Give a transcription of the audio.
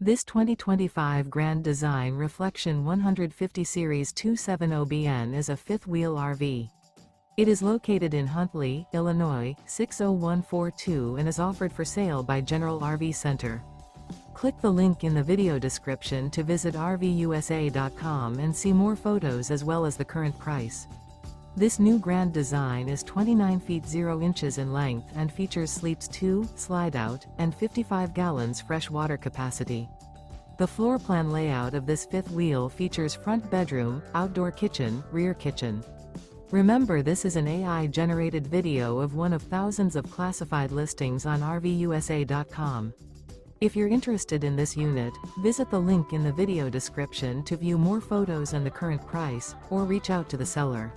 This 2025 Grand Design Reflection 150 Series 270BN is a fifth-wheel RV. It is located in Huntley, Illinois, 60142 and is offered for sale by General RV Center. Click the link in the video description to visit RVUSA.com and see more photos as well as the current price. This new Grand Design is 29 feet 0 inches in length and features sleeps 2, slide-out, and 55 gallons fresh water capacity. The floor plan layout of this fifth wheel features front bedroom, outdoor kitchen, rear kitchen. Remember, this is an AI-generated video of one of thousands of classified listings on RVUSA.com. If you're interested in this unit, visit the link in the video description to view more photos and the current price, or reach out to the seller.